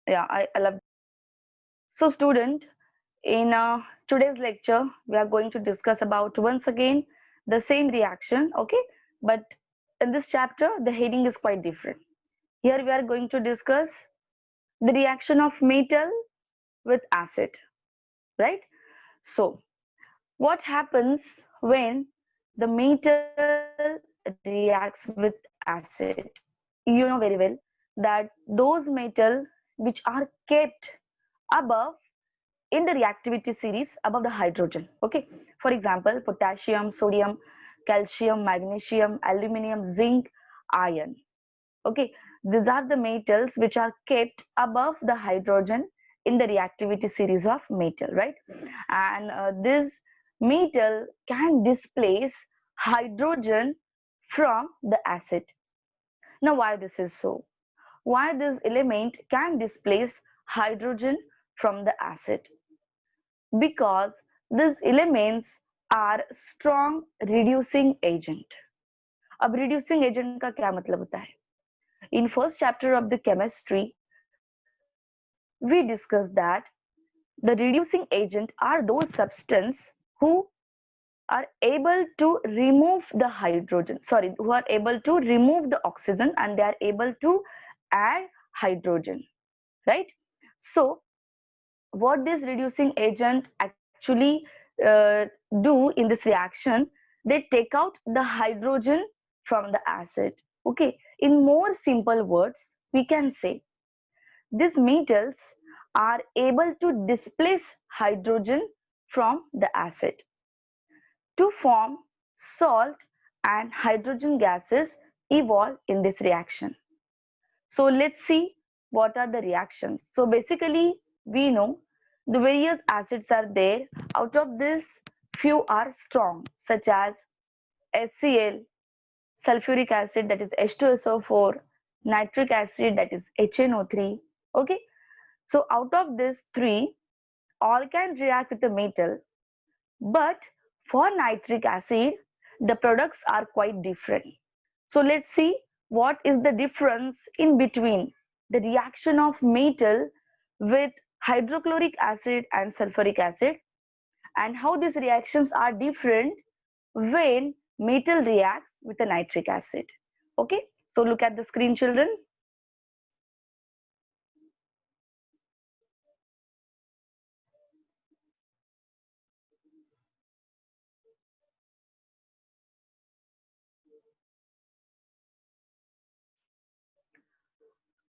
Yeah, I love. So student, in today's lecture, we are going to discuss about once again the same reaction, okay? But in this chapter, the heading is quite different. Here we are going to discuss the reaction of metal with acid, right? So, what happens when the metal reacts with acid? You know very well that those metal which are kept above in the reactivity series above the hydrogen, okay? For example, potassium, sodium, calcium, magnesium, aluminium, zinc, iron, okay? These are the metals which are kept above the hydrogen in the reactivity series of metal, right? And this metal can displace hydrogen from the acid. Now why this is so? Why this element can displace hydrogen from the acid? Because these elements are strong reducing agent. अब reducing agent का क्या मतलब होता है? In first chapter of the chemistry, we discussed that the reducing agent are those substance who are able to remove the hydrogen, sorry, who are able to remove the oxygen and they are able to add hydrogen, right? So what this reducing agent actually do in this reaction, they take out the hydrogen from the acid, okay? In more simple words, we can say these metals are able to displace hydrogen from the acid to form salt, and hydrogen gases evolve in this reaction. So let's see what are the reactions. So basically, we know the various acids are there. Out of this, few are strong, such as HCl, sulfuric acid, that is H2SO4, nitric acid, that is HNO3. Okay. So out of these three, all can react with the metal, but for nitric acid, the products are quite different. So let's see what is the difference in between the reaction of metal with hydrochloric acid and sulfuric acid, and how these reactions are different when metal reacts with a nitric acid. Okay, so look at the screen, children.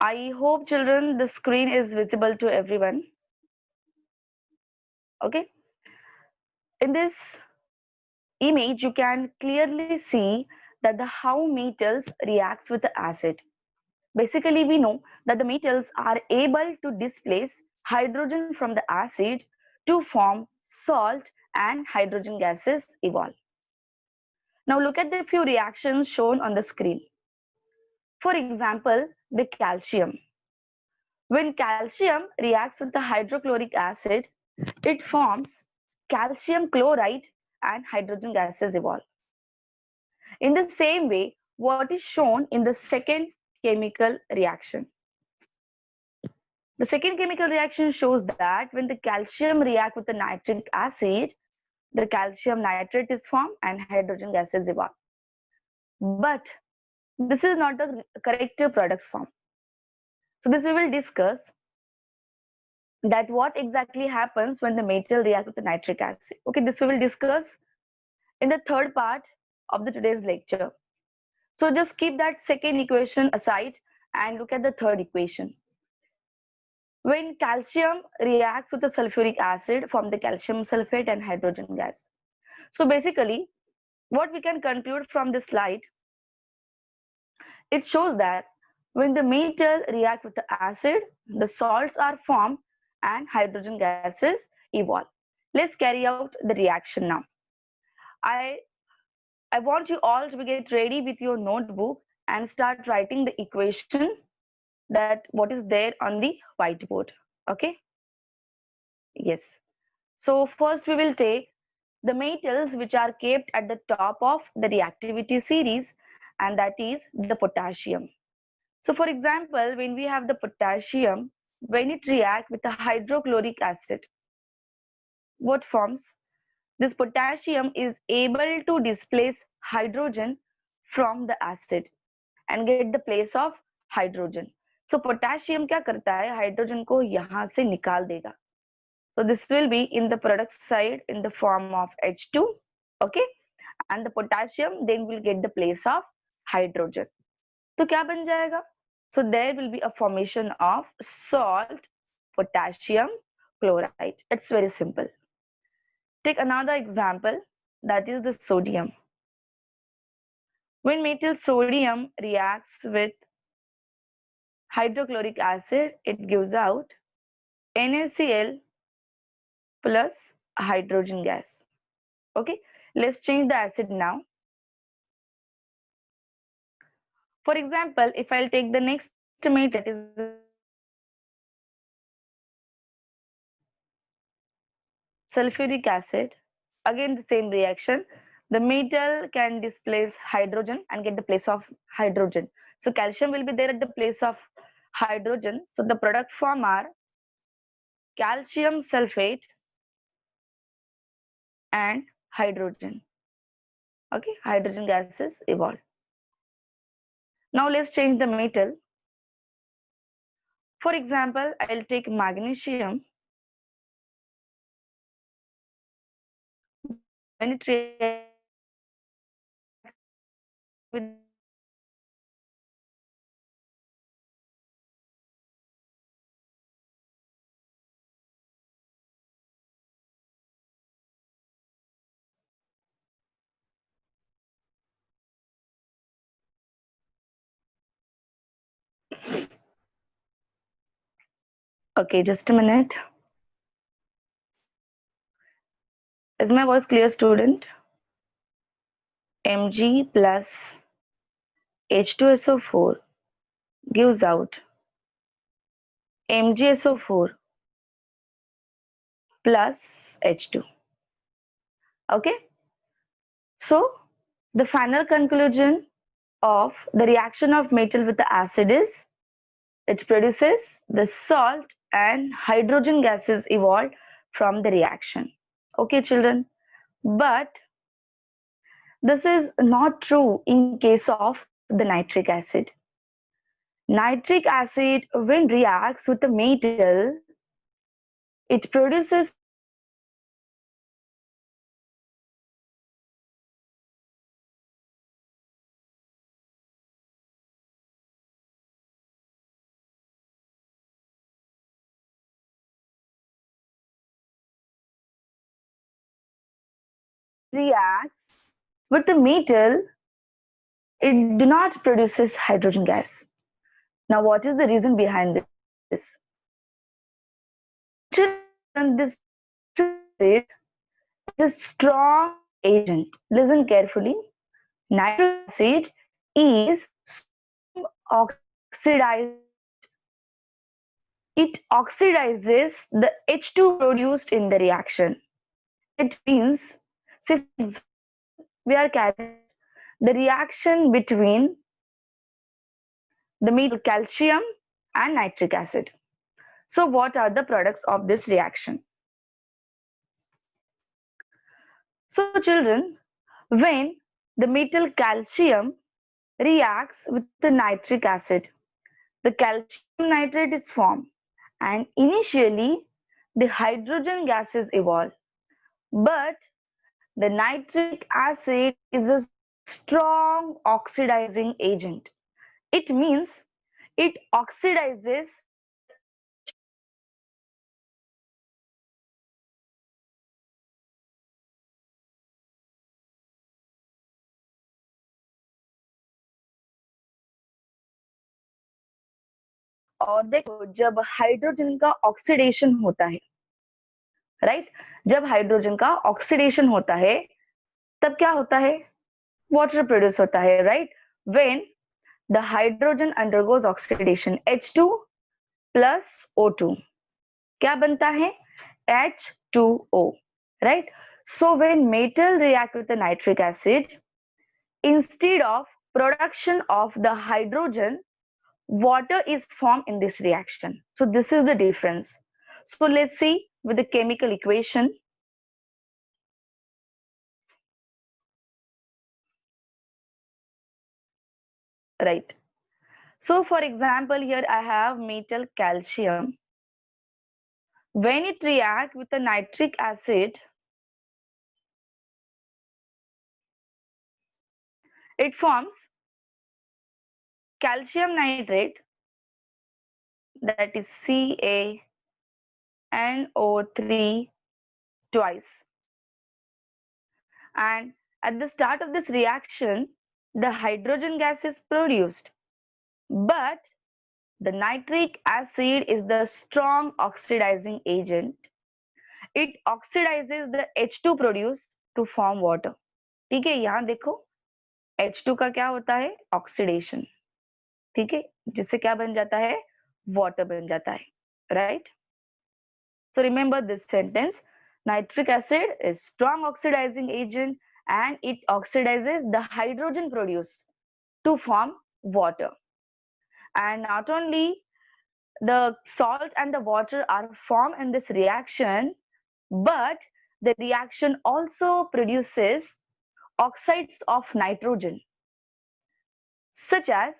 I hope, children, the screen is visible to everyone. Okay, in this image you can clearly see that the how metals reacts with the acid. Basically, we know that the metals are able to displace hydrogen from the acid to form salt, and hydrogen gases evolve. Now look at the few reactions shown on the screen. For example, the calcium. When calcium reacts with the hydrochloric acid, it forms calcium chloride and hydrogen gases evolve. In the same way, what is shown in the second chemical reaction? The second chemical reaction shows that when the calcium reacts with the nitric acid, the calcium nitrate is formed and hydrogen gases evolve. But this is not the correct product form. So this we will discuss that what exactly happens when the metal reacts with the nitric acid. Okay, this we will discuss in the third part of the today's lecture. So just keep that second equation aside and look at the third equation. When calcium reacts with the sulfuric acid, form the calcium sulfate and hydrogen gas. So basically, what we can conclude from this slide, it shows that when the metal react with the acid, the salts are formed and hydrogen gases evolve. Let's carry out the reaction now. I, I want you all to get ready with your notebook and start writing the equation that what is there on the whiteboard. Okay? Yes. So first we will take the metals which are kept at the top of the reactivity series, and that is the potassium. So for example, when we have the potassium, when it reacts with a hydrochloric acid, what forms? This potassium is able to displace hydrogen from the acid and get the place of hydrogen. So potassium क्या करता है, hydrogen को यहाँ से निकाल देगा. So this will be in the product side in the form of H2, okay, and the potassium then will get the place of hydrogen. तो क्या बन जाएगा? So there will be a formation of salt potassium chloride. It's very simple. Take another example, that is the sodium. When metal sodium reacts with hydrochloric acid, it gives out NaCl plus hydrogen gas. Okay, let's change the acid now. For example, if I'll take the next metal, that is sulfuric acid, again the same reaction. The metal can displace hydrogen and get the place of hydrogen. So calcium will be there at the place of hydrogen. So the product form are calcium sulfate and hydrogen. Okay, hydrogen gases evolve. Now let's change the metal. For example, I'll take magnesium. When it reacts with okay, just a minute. Is my voice clear, student? Mg plus H2SO4 gives out MgSO4 plus H2. Okay, so the final conclusion of the reaction of metal with the acid is it produces the salt and hydrogen gases evolved from the reaction. Okay, children, but this is not true in case of the nitric acid. Nitric acid, when reacts with the metal, it produces reacts with the metal, it do not produces hydrogen gas. Now, what is the reason behind this? Children, this acid is a strong agent. Listen carefully. Nitric acid is oxidized. It oxidizes the H2 produced in the reaction. It means, say, we are carrying the reaction between the metal calcium and nitric acid. So what are the products of this reaction? So children, when the metal calcium reacts with the nitric acid, the calcium nitrate is formed and initially the hydrogen gases evolve. But the nitric acid is a strong oxidizing agent. It means it oxidizes और देखो जब hydrogen का oxidation होता है, right, जब hydrogen का oxidation होता है तब क्या होता है, वाटर प्रोड्यूस होता है, right. When the hydrogen undergoes oxidation H2 plus O2 क्या बनता है, H2O, right? So when metal react with the nitric acid, instead of production of the hydrogen, water is formed in this reaction. So this is the difference. So let's see with the chemical equation. Right. So for example, here I have metal calcium. When it reacts with a nitric acid, it forms calcium nitrate, that is CaNO3 twice. And at the start of this reaction, the hydrogen gas is produced. But the nitric acid is the strong oxidizing agent. It oxidizes the H2 produced to form water. ठीक है, यहाँ देखो H2 का क्या होता है, oxidation. ठीक है, जिससे क्या बन जाता है, वाटर बन जाता है. Right. So remember this sentence: nitric acid is strong oxidizing agent and it oxidizes the hydrogen produced to form water. And not only the salt and the water are formed in this reaction, but the reaction also produces oxides of nitrogen, such as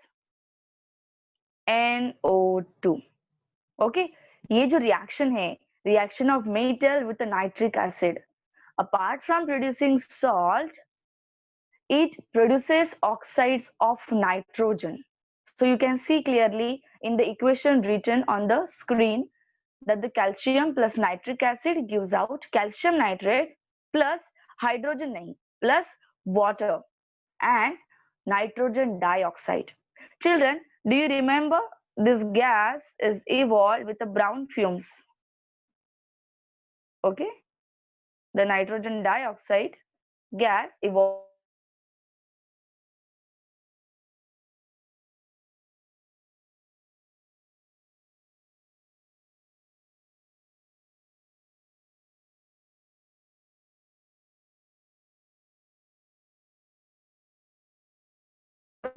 NO2. Okay, ये जो reaction है, reaction of metal with a nitric acid, apart from producing salt, it produces oxides of nitrogen. So you can see clearly in the equation written on the screen that the calcium plus nitric acid gives out calcium nitrate plus hydrogen nahi, plus water and nitrogen dioxide. Children, do you remember this gas is evolved with the brown fumes? Okay, the nitrogen dioxide gas evolved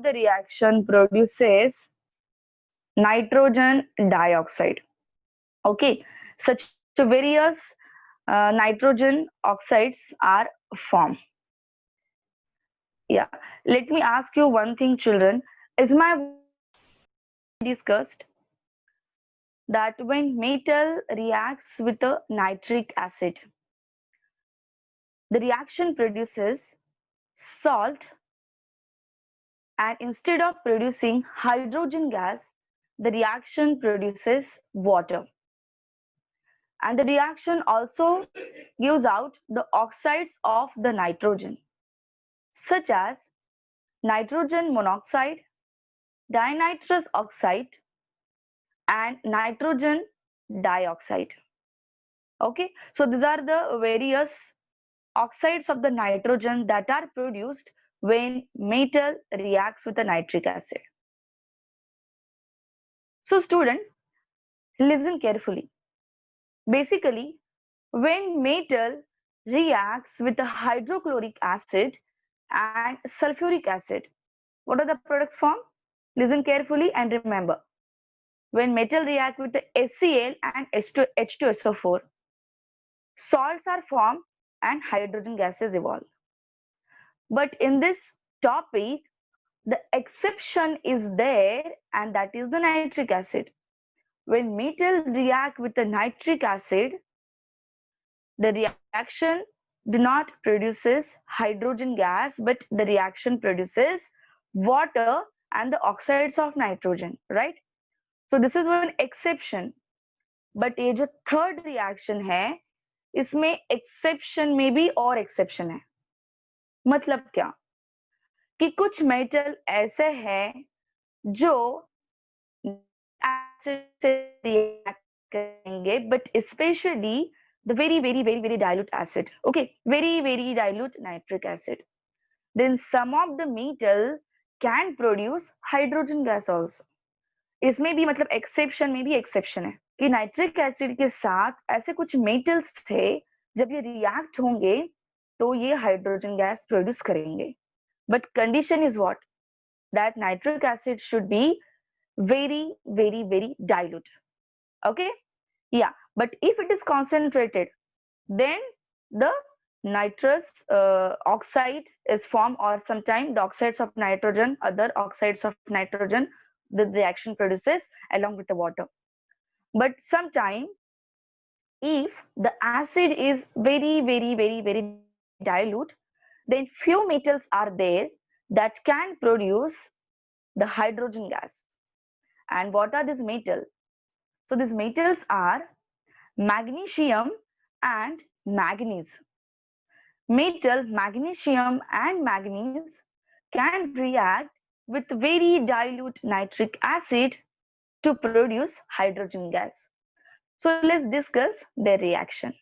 the reaction produces nitrogen dioxide. Okay, such various nitrogen oxides are formed. Yeah, let me ask you one thing, children. Is my discussed that when metal reacts with a nitric acid, the reaction produces salt, and instead of producing hydrogen gas, the reaction produces water. And the reaction also gives out the oxides of the nitrogen, such as nitrogen monoxide, dinitrous oxide, and nitrogen dioxide. Okay, so these are the various oxides of the nitrogen that are produced when metal reacts with a nitric acid. So student, listen carefully. Basically, when metal reacts with a hydrochloric acid and sulfuric acid, what are the products formed? Listen carefully and remember. When metal react with the HCl and H2SO4, salts are formed and hydrogen gases evolve. But in this topic, the exception is there, and that is the nitric acid. When metal react with the nitric acid, the reaction do not produces hydrogen gas, but the reaction produces water and the oxides of nitrogen, right? So this is one exception. But ये जो third reaction है, इसमें exception में भी और exception है. मतलब क्या कि कुछ मेटल ऐसे हैं जो acid से react करेंगे, but especially the very dilute acid. Okay, very dilute nitric acid. Then some of the metal can produce hydrogen gas also. इसमें भी मतलब एक्सेप्शन में भी एक्सेप्शन है कि नाइट्रिक एसिड के साथ ऐसे कुछ मेटल्स थे, जब ये रिएक्ट होंगे तो ये हाइड्रोजन गैस प्रोड्यूस करेंगे. But condition is what, that nitric acid should be very, very, very dilute. Okay, yeah, but if it is concentrated, then the nitrous oxide is formed, or sometimes the oxides of nitrogen, other oxides of nitrogen, the reaction produces along with the water. But sometimes if the acid is very, very, very, very dilute, then few metals are there that can produce the hydrogen gas. And what are these metals? So these metals are magnesium and manganese. Metal magnesium and manganese can react with very dilute nitric acid to produce hydrogen gas. So let's discuss their reaction.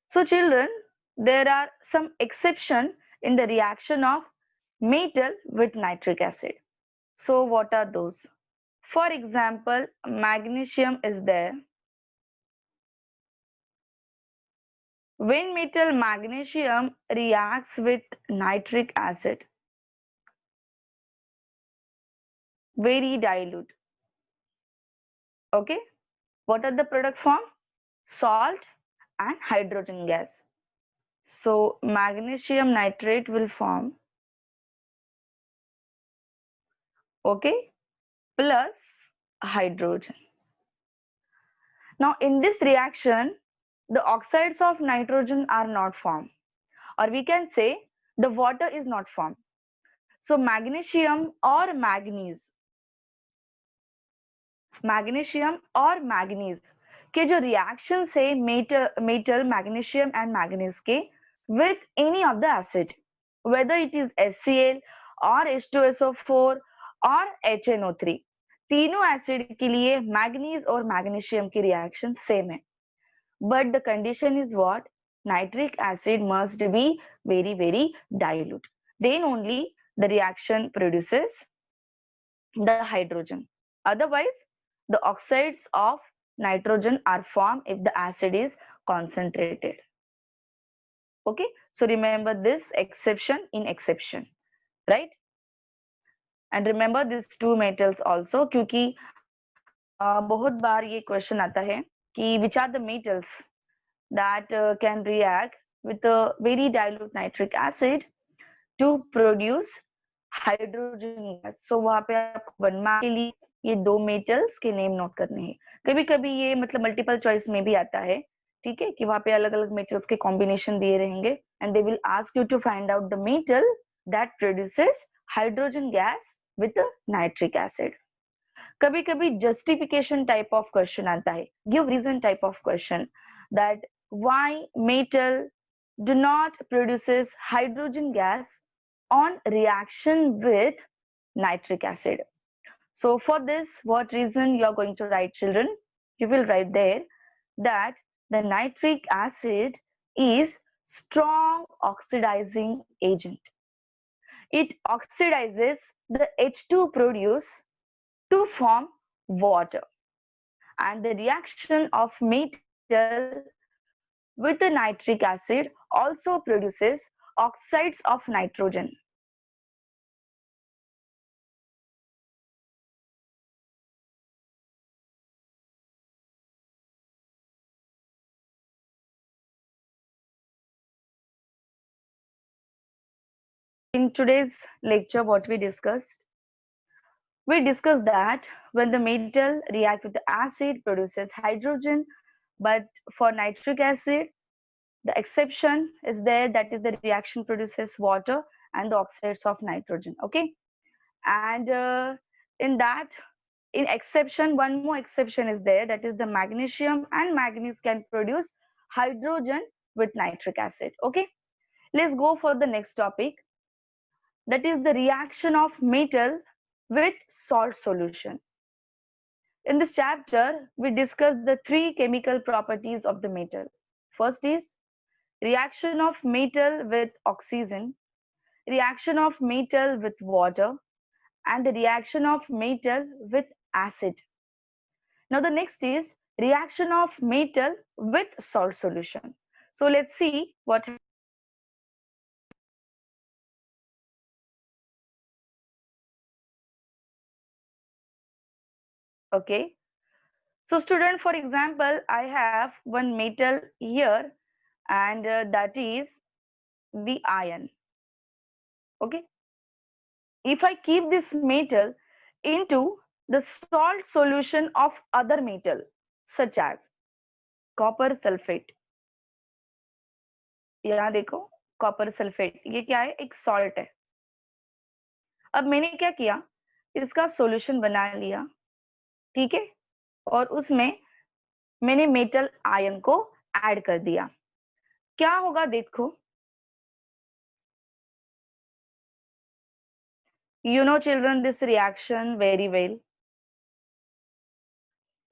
So children, there are some exception in the reaction of metal with nitric acid. So what are those? For example, magnesium is there. When metal magnesium reacts with nitric acid, very dilute. Okay, what are the product form? Salt and hydrogen gas. So magnesium nitrate will form, okay, plus hydrogen. Now in this reaction, the oxides of nitrogen are not formed, or we can say the water is not formed. So magnesium और manganese के जो reactions है metal magnesium and manganese के with any of the acid, whether it is HCl or H2SO4 और HNO3, तीनों acid के लिए manganese और मैग्नीशियम की रिएक्शन सेम है. But the condition is what? Nitric acid must be very, very dilute. Then only the reaction produces the hydrogen. Otherwise, the oxides of nitrogen are formed if the acid is concentrated. Okay, so remember this exception in exception, right? And remember these two metals also, क्योंकि बहुत बार ये question आता है कि which are the metals that can react with a very dilute nitric acid to produce hydrogen gas. So वहां पे आपको 1 mark के लिए ये दो मेटल्स के नेम नोट करने हैं. कभी कभी ये मतलब मल्टीपल चॉइस में भी आता है, ठीक है, कि वहां पे अलग अलग मेटल्स के कॉम्बिनेशन दिए रहेंगे and they will ask you to find out the metal that produces hydrogen gas with nitric acid. कभी कभी जस्टिफिकेशन टाइप ऑफ क्वेश्चन आता है, give reason type of question, that why metal do not produces hydrogen gas on reaction with nitric acid. So for this, what reason you are going to write, children? You will write there that the nitric acid is strong oxidizing agent. It oxidizes the H2 produced to form water, and the reaction of metal with the nitric acid also produces oxides of nitrogen. In today's lecture, what we discussed that when the metal reacts with the acid produces hydrogen, but for nitric acid, the exception is there, that is the reaction produces water and the oxides of nitrogen. Okay, and in that, in exception, one more exception is there, that is the magnesium and manganese can produce hydrogen with nitric acid. Okay, let's go for the next topic, that is the reaction of metal with salt solution. In this chapter, we discuss the three chemical properties of the metal. First is reaction of metal with oxygen, reaction of metal with water, and the reaction of metal with acid. Now the next is reaction of metal with salt solution. So let's see what Okay. So student, for example, I have one metal here, and that is the iron. Okay. If I keep this metal into the salt solution of other metal, such as copper sulfate, यहाँ देखो copper sulphate, ये क्या है, एक salt है। अब मैंने क्या किया, इसका सॉल्यूशन बना लिया, ठीक है, और उसमें मैंने मेटल आयन को ऐड कर दिया। क्या होगा देखो, you know children this reaction very well.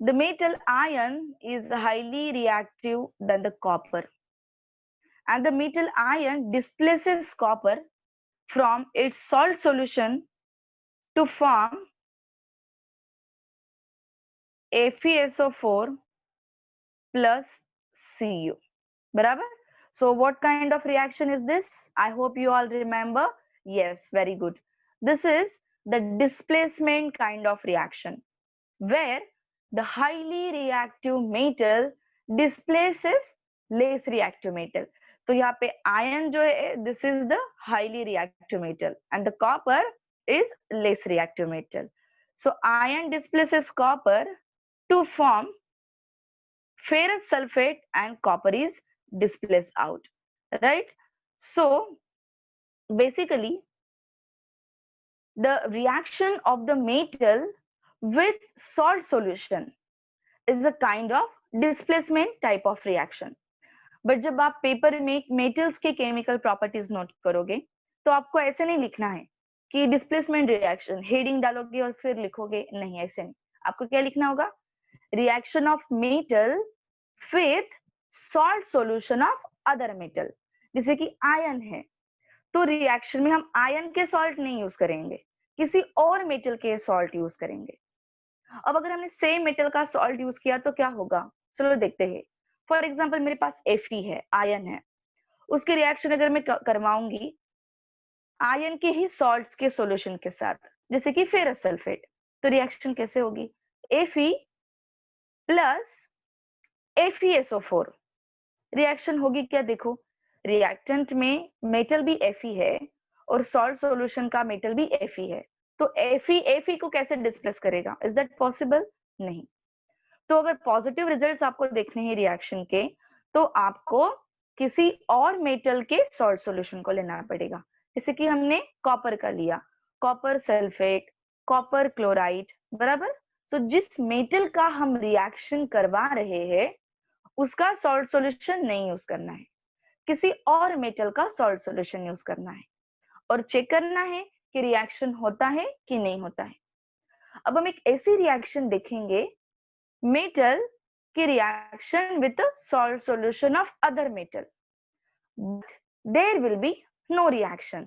The metal ion is highly reactive than the copper, and the metal ion displaces copper from its salt solution to form FeSO4 plus Cu. Barabar? So what kind of reaction is this? I hope you all remember. Yes, very good. This is the displacement kind of reaction, where the highly reactive metal displaces less reactive metal. तो यहाँ पे iron जो है, this is the highly reactive metal, and the copper is less reactive metal. So iron displaces copper to form ferrous sulfate, and copper is displaced out, right? So basically, the reaction of the metal with salt solution is a kind of displacement type of reaction. But जब आप paper में metals के chemical properties note करोगे, तो आपको ऐसे नहीं लिखना है कि डिस्प्लेसमेंट रिएक्शन, हेडिंग डालोगे और फिर लिखोगे, नहीं ऐसे नहीं। आपको क्या लिखना होगा, reaction of metal with salt solution of other metal. जैसे कि आयन है, तो रिएक्शन में हम आयन के सॉल्ट नहीं यूज करेंगे, किसी और मेटल के सॉल्ट यूज करेंगे। अब अगर हमने सेम मेटल का सॉल्ट यूज किया तो क्या होगा, चलो देखते हैं। फॉर एग्जाम्पल मेरे पास Fe है, आयन है, उसकी रिएक्शन अगर मैं करवाऊंगी आयन के ही सॉल्ट्स के सॉल्यूशन के साथ, जैसे कि फेरस सल्फेट, तो रिएक्शन कैसे होगी, Fe प्लस FeSO4। रिएक्शन होगी क्या, देखो रिएक्टेंट में मेटल भी Fe है और सॉल्ट सॉल्यूशन का मेटल भी Fe है, तो Fe को कैसे डिस्प्लेस करेगा, इज दैट पॉसिबल, नहीं। तो अगर पॉजिटिव रिजल्ट्स आपको देखने हैं रिएक्शन के, तो आपको किसी और मेटल के सॉल्ट सॉल्यूशन को लेना पड़ेगा। जैसे कि हमने कॉपर का लिया, कॉपर सल्फेट, कॉपर क्लोराइड, बराबर। तो जिस मेटल का हम रिएक्शन करवा रहे हैं उसका सॉल्ट सॉल्यूशन नहीं यूज करना है, किसी और मेटल का सॉल्ट सॉल्यूशन यूज करना है और चेक करना है कि रिएक्शन होता है कि नहीं होता है। अब हम एक ऐसी रिएक्शन देखेंगे, metal की reaction with the salt solution of other metal, but there will be no reaction।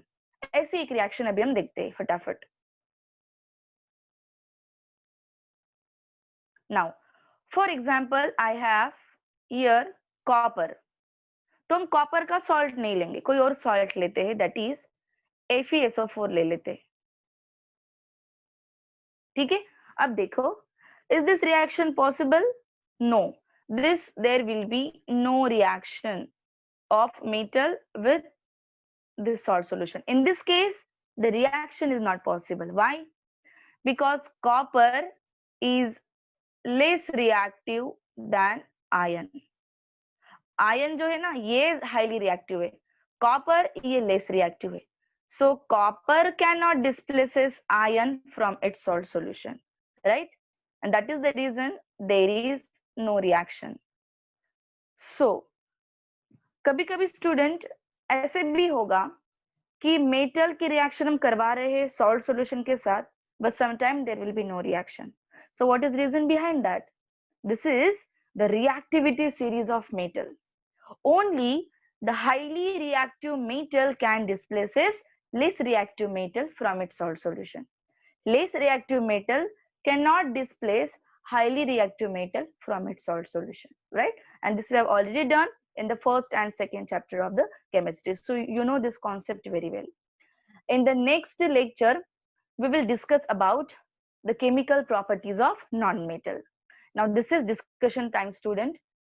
ऐसी एक रिएक्शन अभी हम देखते हैं फटाफट। Now for example I have here copper, तो हम कॉपर का सॉल्ट नहीं लेंगे, कोई और सॉल्ट लेते हैं, दैट इज FeSO4 ले लेते हैं, ठीक है। अब देखो, is this reaction possible, no, this there will be no reaction of metal with this salt solution. In this case, the reaction is not possible. Why? Because copper is less reactive than iron. Iron जो है ना, ये highly reactive है, copper ये less reactive है. So copper cannot displaces iron from its salt solution, right? And that is the reason there is no reaction. So कभी-कभी student ऐसे भी होगा कि मेटल की रिएक्शन हम करवा रहे हैं सॉल्ट सॉल्यूशन के साथ, but sometime there will be no reaction. So what is reason behind that? This is the reactivity series of metal. Only the highly reactive metal can displaces less reactive metal from its salt solution. Less reactive metal cannot displace highly reactive metal from its salt solution, right? And this we have already done in the first and second chapter of the chemistry. So you know this concept very well. In the next lecture, we will discuss about the chemical properties of non-metal. Now this is discussion time, student.